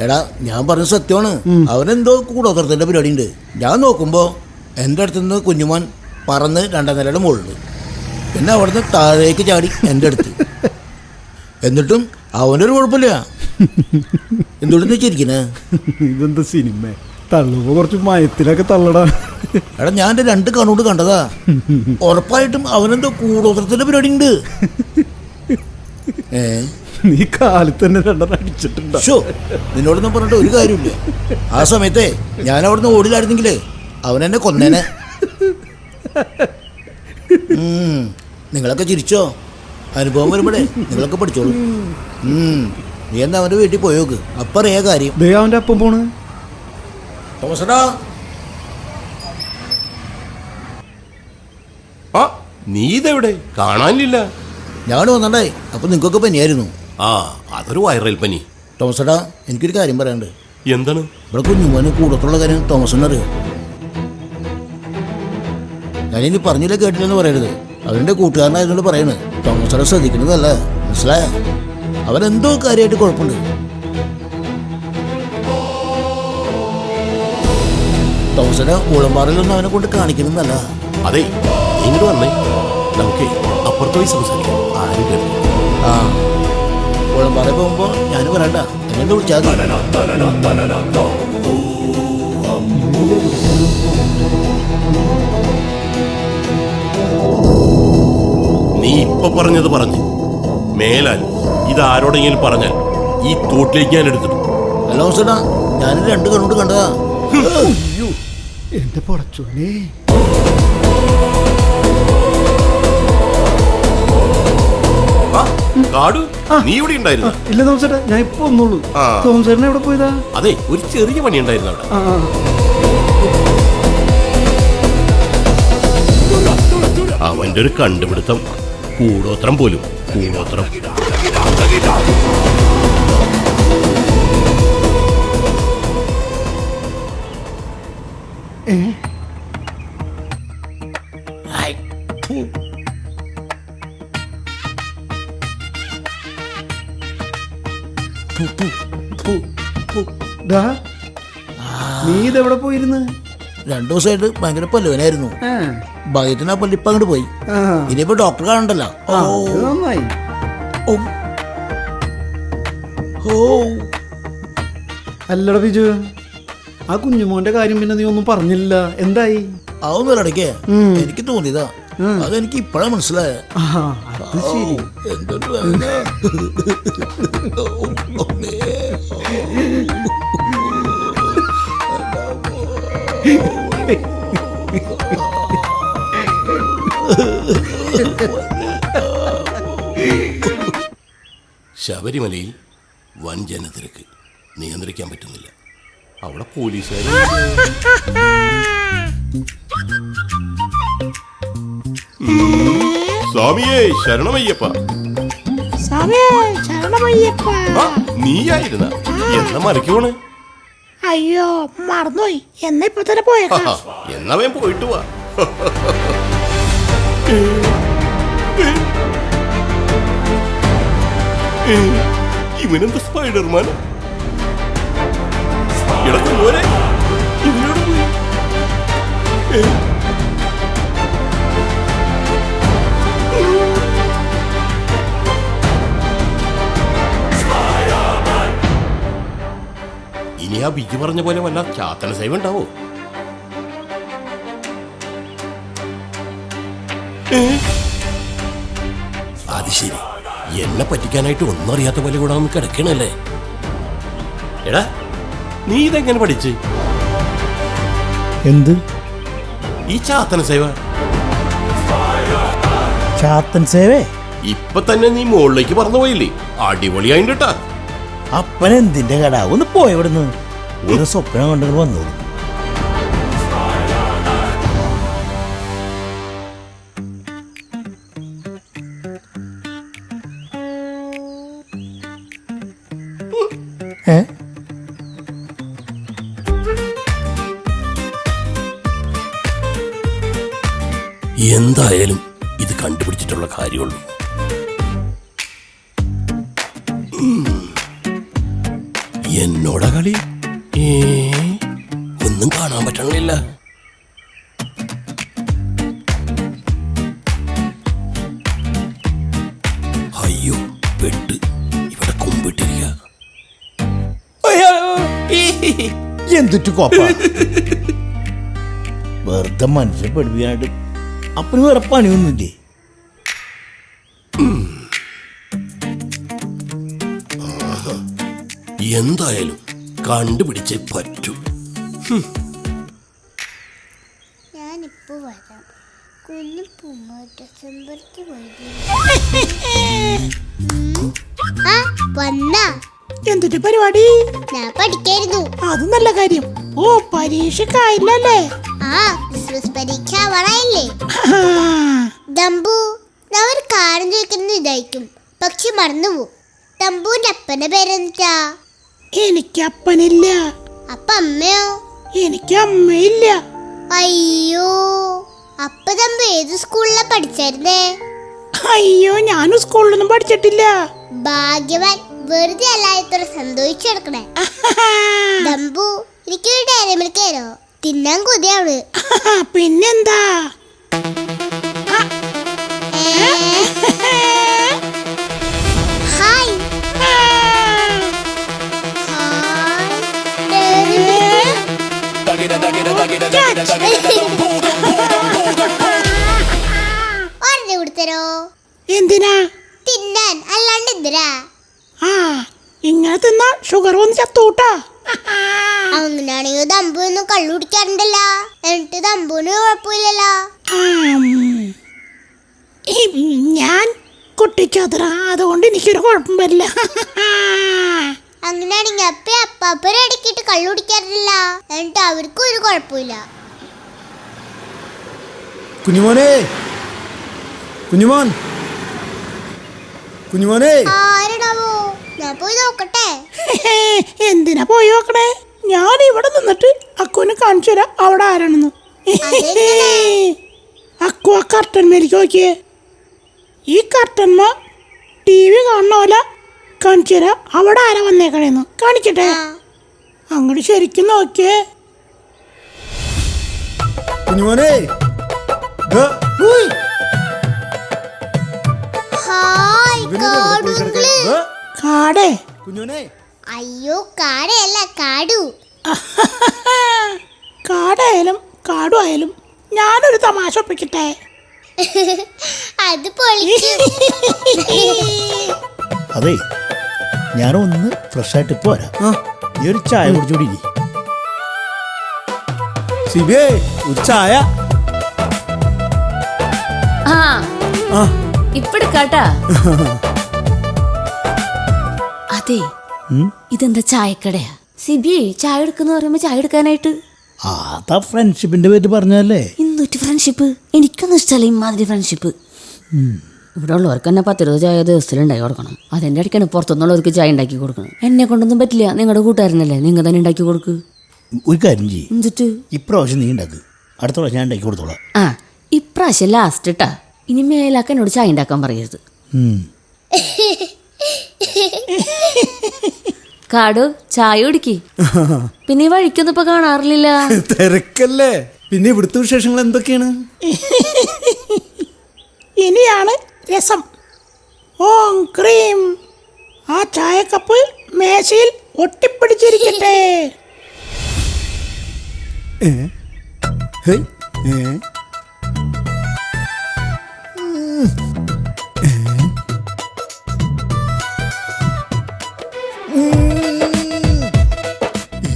എടാ ഞാൻ പറഞ്ഞ സത്യമാണ്. അവനെന്തോ കൂടോത്രത്തിന്റെ പരിപാടി ഉണ്ട്. ഞാൻ നോക്കുമ്പോ എൻ്റെ അടുത്തുനിന്ന് കുഞ്ഞുമോൻ പറന്ന് 2ാം നിലയുടെ മുകളിൽ, പിന്നെ അവിടുന്ന് താഴേക്ക് ചാടി എൻ്റെ അടുത്ത്. എന്നിട്ടും അവനൊരു കുഴപ്പമില്ല. എന്തുകൊണ്ടെന്ന് വെച്ചിരിക്കണേ? ഇതെന്താ സിനിമ? തള്ളുമ്പോ കുറച്ച് മയത്തിലൊക്കെ തള്ളടാ. എടാ ഞാൻ എൻ്റെ 2 കണ്ണോട് കണ്ടതാ. ഉറപ്പായിട്ടും അവനെന്തോ കൂടോത്രത്തിന്റെ പരിപാടി ഉണ്ട്. നീ കാലത്ത് തന്നെ 2 അടിച്ചിട്ടുണ്ടോ? നിന്നോടൊന്നും പറഞ്ഞിട്ട് ഒരു കാര്യമില്ല. ആ സമയത്തെ ഞാൻ അവിടുന്ന് ഓടിലായിരുന്നെങ്കിലേ അവനെന്നെ കൊന്നേനെ. നിങ്ങളൊക്കെ ചിരിച്ചോ? അനുഭവം വരുമ്പോഴേ നിങ്ങളൊക്കെ പഠിച്ചോളൂ. നീ എന്താ അവൻ്റെ വീട്ടിൽ പോയോക്ക്, അപ്പറിയാ കാര്യം. അവൻ്റെ അപ്പം പോണ്. തോമസടാ, നീ ഇതെവിടെ? കാണാനില്ല. ഞാൻ വന്നണ്ടേ. അപ്പൊ നിങ്ങൾക്കൊക്കെ പനിയായിരുന്നു. അതൊരു വൈറൽ പനി. തോമസടാ, എനിക്കൊരു കാര്യം പറയാനുണ്ട്. എന്താണ്? ഇവിടെ കുഞ്ഞുമോന് കൂടത്തുള്ള കാര്യം തോമസിന് അറിയോ? ഞാനിനി പറഞ്ഞില്ല കേട്ടില്ലെന്ന് പറയരുത്. അവൻ്റെ കൂട്ടുകാരനായതുകൊണ്ട് പറയണത്. തോമസടെ ശ്രദ്ധിക്കുന്നതല്ല, മനസ്സിലായ? അവനെന്തോ കാര്യമായിട്ട് കുഴപ്പമുണ്ട്. തോമസിന് ഊളംപാറയിലൊന്നും അവനെ കൊണ്ട് കാണിക്കുന്നതല്ല. അതെ, ഇങ്ങോട്ട് വന്നേ, നമുക്ക് അപ്പുറത്ത് പോയി സംസാരിക്കാം. ആരും കേട്ടു. ഊളംപാറ പോകുമ്പോ ഞാൻ പറയണ്ട, എന്നെ വിളിച്ചാൽ നീ ഇപ്പൊ പറഞ്ഞത് പറഞ്ഞു. മേലാൽ ഇതാരോടെങ്കിലും പറഞ്ഞാൽ ഈ തോട്ടിലേക്ക് ഞാൻ എടുത്തിട്ടു. അല്ല തോമസേട്ടാ, ഞാൻ 2 കണ്ണോട് കണ്ടതാ. എന്റെ പൊടച്ചോനെ. നീ ഇവിടെ ഉണ്ടായിരുന്നു? ഇല്ല തോമസേട്ടാ, ഞാൻ ഇപ്പൊ വന്നുള്ളൂ. തോമസേട്ടനെ എവിടെ പോയതാ? അതെ, ഒരു ചെറിയ പണി ഉണ്ടായിരുന്നു അവിടെ. അവന്റെ ഒരു കണ്ടുപിടുത്തം. കൂടോത്രം പോലും. കൂടോത്രം. നീ ഇതെവിടെ പോയിരുന്നു? 2 ദിവസമായിട്ട് ഭയങ്കര പല്ലുവനായിരുന്നു. ഭാഗ്യത്തിന് ആ പല്ലിപ്പ അങ്ങോട്ട് പോയി. ഇനിയിപ്പോ ഡോക്ടർ കാണണ്ടല്ലോ. അല്ലട ബിജു, ആ കുഞ്ഞുമോന്റെ കാര്യം പിന്നെ നീ ഒന്നും പറഞ്ഞില്ല. എന്തായി? അതൊന്നും ഇടയ്ക്ക് എനിക്ക് തോന്നിയതാ. അതെനിക്ക് ഇപ്പഴാ മനസ്സിലായ. എന്തൊരു ശബരിമലയിൽ വൻ ജനത്തിരക്ക് നിയന്ത്രിക്കാൻ പറ്റുന്നില്ല. അവിടെ പോലീസുകാർ. സ്വാമിയേ ശരണമയ്യപ്പ. നീയായിരുന്ന എന്നാ മറിക്കോണ്? അയ്യോ, മറന്നുപോയി. എന്നാ ഇപ്പൊ തന്നെ പോയേക്കാം. എന്നാ വേം പോയിട്ട് വാ. ഇവനെന്താ സ്പൈഡർമാൻ? ഇവനോട് പോയി. ഇനി ആ ബിജു പറഞ്ഞ പോലെ വല്ല ചാത്തന സേവ ഉണ്ടാവോ? അത് ശരി, എന്നെ പറ്റിക്കാനായിട്ട് ഒന്നും അറിയാത്ത പോലെ കൂടെ ഒന്ന് കിടക്കണല്ലേ. എടാ, നീ ഇതെങ്ങനെ പഠിച്ച്? എന്ത്? ഈ ചാത്തന സേവ. ചാത്തൻ സേവേ? ഇപ്പൊ തന്നെ നീ മുകളിലേക്ക് പറന്നു പോയില്ലേ? അടിപൊളിയായിട്ടാ. അപ്പനെന്തിന്റെ കട? ഒന്ന് പോയവിടുന്ന്. ഒരു സ്വപ്നം കൊണ്ടു വന്നു. എന്തായാലും ഇത് കണ്ടുപിടിച്ചിട്ടുള്ള കാര്യമുള്ളൂ. എന്നോടാ കളി? ഒന്നും കാണാൻ പറ്റണില്ല. അയ്യോ പെട്ട്, ഇവിടെ കുമ്പിട്ടിരിക്ക. എന്തിട്ട് കോപ്പ വെറുതെ മനസ്സിൽ പഠിപ്പിക്കാനായിട്ട് അപ്പന് വേറെ പണിയൊന്നുമില്ലേ? എന്തായാലും കണ്ടുപിടിച്ചേ പറ്റൂ. ഞാനിപ്പോ വരാം. കുഞ്ഞു പൂമ്പാറ്റ ചെമ്പരത്തി വന്നാ എന്തിട്ട് പരിപാടി? ഞാൻ പഠിക്കായിരുന്നു. അത് നല്ല കാര്യം. ഓ, പരീക്ഷക്കായില്ലല്ലേ? ആ, ക്രിസ്മസ് പരീക്ഷ ആവാറായില്ലേ? ദമ്പു, ഞാൻ ഒരു കാര്യം ചോദിക്കുന്നത് ഇതായിരിക്കും, പക്ഷെ മറന്നുപോകും. ദമ്പുവിന്റെ അപ്പന്റെ പേരെന്താ? എനിക്ക് അപ്പനില്ല. അപ്പ അമ്മയോ? എനിക്ക് അമ്മയില്ല. അയ്യോ, അപ്പ ദമ്പു ഏത് സ്കൂളിലാ പഠിച്ചായിരുന്നേ? അയ്യോ, ഞാനും സ്കൂളിലൊന്നും പഠിച്ചിട്ടില്ല. ഭാഗ്യവാൻ. വെറുതെ അല്ല ഇത്ര സന്തോഷിച്ചെടുക്കണേ. ദമ്പു, എനിക്കൊരു ഡയറി മിൽക്ക് തരോ? തിന്നാൻ കൊതിയാണ്. പിന്നെന്താ? ഹായ്. ഒരെണ്ണം കൊടുത്തരോ? എന്തിനാ? തിന്നാൻ, അല്ലാണ്ട് എന്തിനാ? ആ, ഇങ്ങനെ തിന്നാ ഷുഗർ വന്ന് ചത്തൂട്ടാ. അങ്ങനെയാണെങ്കിൽ ദമ്പു ഒന്നും കള്ളു കുടിക്കാറുണ്ടല്ലോ. എന്നിട്ട് ദമ്പുവിന് കുഴപ്പമില്ലല്ലോ. ഞാൻ കുട്ടിച്ചത്ര, അതുകൊണ്ട് എനിക്കൊരു കുഴപ്പം വരില്ല. അങ്ങനെയാണെങ്കിൽ അപ്പൂപ്പനെ ഇടയ്ക്കിട്ട് കള്ളു കുടിക്കാറില്ല. എന്നിട്ട് അവർക്കും ഒരു കുഴപ്പമില്ല. കുഞ്ഞുമോനെ, കുഞ്ഞുമോൻ, കുഞ്ഞുമോനെ. ആരുടാവോ? ഞാൻ പോയി നോക്കട്ടെ. എന്തിനാ പോയി നോക്കണേ? ഞാൻ ഇവിടെ നിന്നിട്ട് അക്കുവിനെ കാണിച്ചു തരാം അവിടെ ആരാണെന്ന്. അക്കു ആ കർട്ടൻ മേലേക്ക് നോക്കിയേ. ഈ കർട്ടന്മ TV കാണുന്ന പോലെ കാണിച്ചു തരാം അവിടെ ആരാ വന്നേക്കണേന്ന്. കാണിക്കട്ടെ? അങ്ങോട്ട് ശരിക്കും നോക്കിയേ. കുഞ്ഞുമോനെ. ഹായ് കാടുകള്. കാടേ? കുഞ്ഞുമോനെ. അയ്യോ, കാടയല്ല, കാടു. കാടായാലും കാടു ആയാലും ഞാനൊരു തമാശ ഒപ്പിക്കട്ടെ. അത് പൊളിക്കും. അതെ, ഞാനൊന്ന് ഫ്രഷ് ആയിട്ട് ഇപ്പൊ വരാം. ഈ ഒരു ചായ കുടിച്ചോടി. സിബിയേ, ഒരു ചായ. ഇപ്പഴാട്ടാ. അതെ, ഇതെന്താ ചായക്കടയാ? സിബി ചായ എടുക്കുന്ന പറയുമ്പോ ചായ എടുക്കാനായിട്ട്. അതാ ഫ്രണ്ട്ഷിപ്പിന്റെ പേര് പറഞ്ഞല്ലേ. ഇന്നൊരു ഫ്രണ്ട്ഷിപ്പ് എനിക്കൊന്നും ഇഷ്ടമല്ല. ഇമാതിരി ഫ്രണ്ട്ഷിപ്പ് ഇവിടെ ഉള്ളവർക്ക് തന്നെ 10-20 ചായ ദിവസത്തിൽ ഉണ്ടാക്കി കൊടുക്കണം. അതെന്റെ ഇടയ്ക്കാണ് പുറത്തുനിന്നുള്ളവർക്ക് ചായ ഉണ്ടാക്കി കൊടുക്കണം. എന്നെ കൊണ്ടൊന്നും പറ്റില്ല. നിങ്ങളുടെ കൂട്ടുകാരനല്ലേ, നിങ്ങൾ തന്നെ ഉണ്ടാക്കി കൊടുക്ക്. ഒരു കാര്യം ചെയ്യും, എന്നിട്ട് ഇപ്രാവശ്യം നീ ഉണ്ടാക്ക്, അടുത്ത പ്രാവശ്യം ഞാൻ ഉണ്ടാക്കി കൊടുത്തോളാം. ആ, ഇപ്രാവശ്യം ലാസ്റ്റ് ഇട്ടാ. ഇനി മേലാക്ക എന്നോട് ചായ ഉണ്ടാക്കാൻ പറയരുത്. കാടു, ചായ കുടിക്ക്. പിന്നെ ഈ വഴിക്കൊന്നും ഇപ്പൊ കാണാറില്ല. തിരക്കല്ലേ. പിന്നെ ഇവിടുത്തെ വിശേഷങ്ങൾ എന്തൊക്കെയാണ്? ഇനിയാണ് രസം. ഓം ക്രീം. ആ ചായക്കപ്പ് മേശയിൽ ഒട്ടിപ്പിടിച്ചിരിക്കട്ടെ.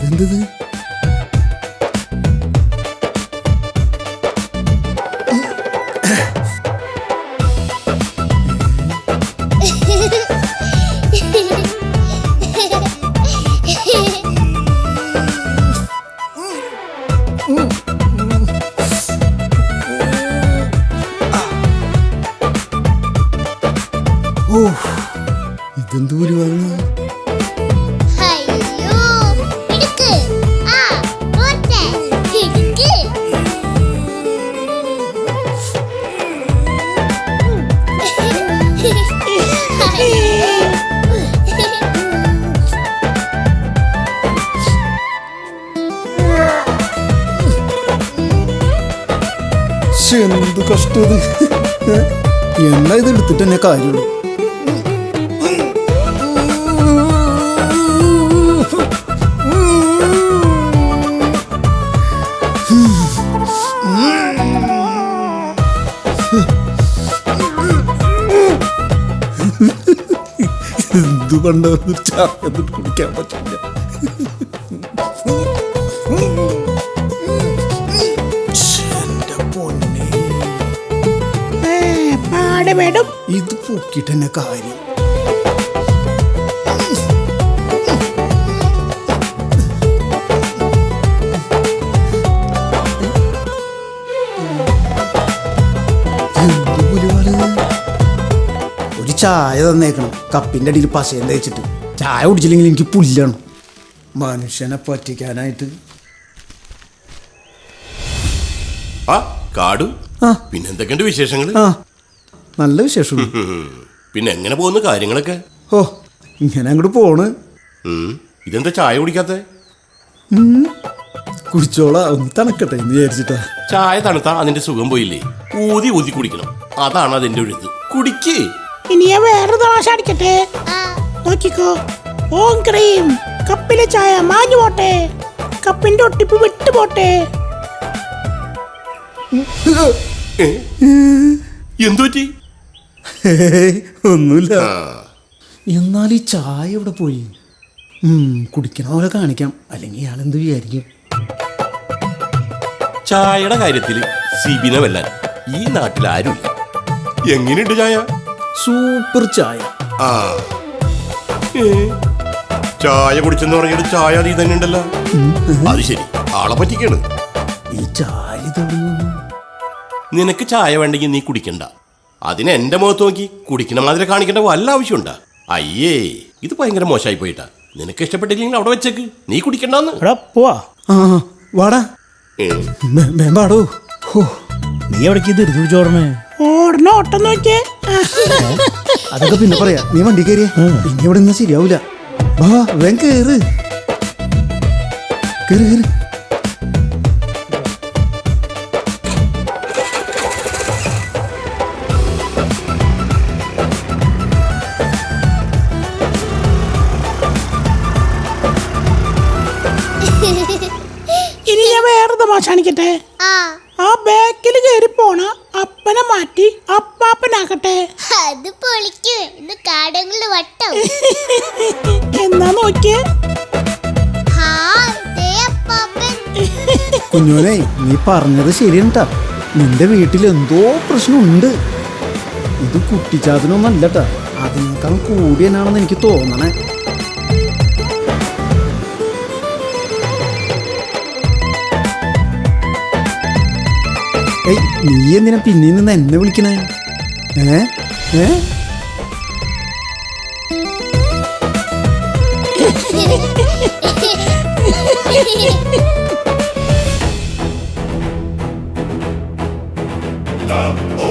ഇതെന്തത്? അയ്യോ, എടുക്ക്. എന്ത് കഷ്ടത്. എന്നാ ഇത് എടുത്തിട്ട് തന്നെ കാര്യമുള്ളൂ. എന്തു കണ്ടു ചായ കുടിക്കാൻ പറ്റില്ല. എന്റെ പൊന്നെ, പാടെ മേഡം. ഇത് പൊക്കിട്ട് തന്നെ കാര്യം. ഒരു ചായ തന്നേക്കണം, കപ്പിന്റെ അടിയിൽ പശയം തേച്ചിട്ട്. ചായ കുടിച്ചില്ലെങ്കിൽ എനിക്ക് പുല്ലാണ്. മനുഷ്യനെ പറ്റിക്കാനായിട്ട്. ആ കാടു, ആ. പിന്നെന്തൊക്കെയുണ്ട് വിശേഷങ്ങൾ? ആ, നല്ല വിശേഷം. പിന്നെ എങ്ങനെ പോകുന്നു കാര്യങ്ങളൊക്കെ? ഓ, ഇങ്ങനെ അങ്ങോട്ട് പോണ്. ഇതെന്താ ചായ കുടിക്കാത്ത? കുടിച്ചോളാ, ഒന്ന് തണുക്കട്ടെ എന്ന് വിചാരിച്ചിട്ടാ. ചായ തണുത്താ അതിന്റെ സുഖം പോയില്ലേ? ഊതി ഊതി കുടിക്കണം, അതാണ് അതിന്റെ ഒഴുത്ത്. കുടിക്കേ. ഇനി ഞാൻ വേറെ തമാശ അടിക്കട്ടെ. നോക്കിക്കോ. ഓം ക്രീം, കപ്പിലെ ചായ മാഞ്ഞു പോട്ടെ, കപ്പിന്റെ ഒട്ടിപ്പ് വിട്ടു പോട്ടെ. എന്തുപറ്റി? ഒന്നുമില്ല. എന്നാൽ ഈ ചായ ഇവിടെ പോയി. കുടിക്കണ പോലെ കാണിക്കാം, അല്ലെങ്കിൽ ഇയാൾ എന്ത് വിചാരിക്കും? ചായയുടെ കാര്യത്തില് സിബിനെ വെല്ലാൻ ഈ നാട്ടിൽ ആരുമില്ല. എങ്ങനെയുണ്ട് ചായ? സൂപ്പർ ചായ. ആ ചായ കുടിച്ചെന്ന് പറഞ്ഞിട്ട് ചായ നീ തന്നെ ഉണ്ടല്ലോ. അത് ശരി, ആളെ പറ്റിക്കാണ്. ഈ ചായ തുടങ്ങുന്നു. നിനക്ക് ചായ വേണ്ടെങ്കിൽ നീ കുടിക്കണ്ട. അതിന് എന്റെ മുഖത്ത് നോക്കി കുടിക്കണ മാതിരി കാണിക്കേണ്ട വല്ല ആവശ്യമുണ്ടാ? അയ്യേ, ഇത് ഭയങ്കര മോശമായി പോയിട്ടാ. നിനക്ക് ഇഷ്ടപ്പെട്ടില്ലെങ്കിൽ അവിടെ വെച്ചേക്ക്, നീ കുടിക്കണ്ടെന്ന്. പോവാ. ആ, വാടാ, പാടോ. നീ എവിടേക്ക് തിരിച്ചു ചോർണേ? ഓടണ ഓട്ടം നോക്കിയേ. അതൊക്കെ പിന്നെ പറയാ. നീ വണ്ടി കയറിയ ഇനി ഇവിടെ നിന്നാ ശരിയാവൂല. വാ, വേഗം കേറ്. കേറ് കേറ്. ഇനി ഞാൻ വേറെ തമാശ കാണിക്കട്ടെ. ആ ബാക്കിൽ കയറി പോണ അപ്പനെ മാറ്റി അപ്പാപ്പനാക്കട്ടെ. അത് പൊളിക്കൂ. ഇന്ന് കാടങ്ങളിൽ വട്ടം. എന്നാ നോക്കിയേ. കുഞ്ഞോനെ, നീ പറഞ്ഞത് ശരിയണ്ടാ. നിന്റെ വീട്ടിൽ എന്തോ പ്രശ്നമുണ്ട്. ഇത് കുട്ടിച്ചാതിനൊന്നല്ലട്ടാ, അതിനേക്കാൾ കൂടിയനാണെന്ന് എനിക്ക് തോന്നണേ. ഏയ്, നീ എന്തിനാ പിന്നീ നിന്ന് എന്നെ വിളിക്കണേ? ഏ Tambo.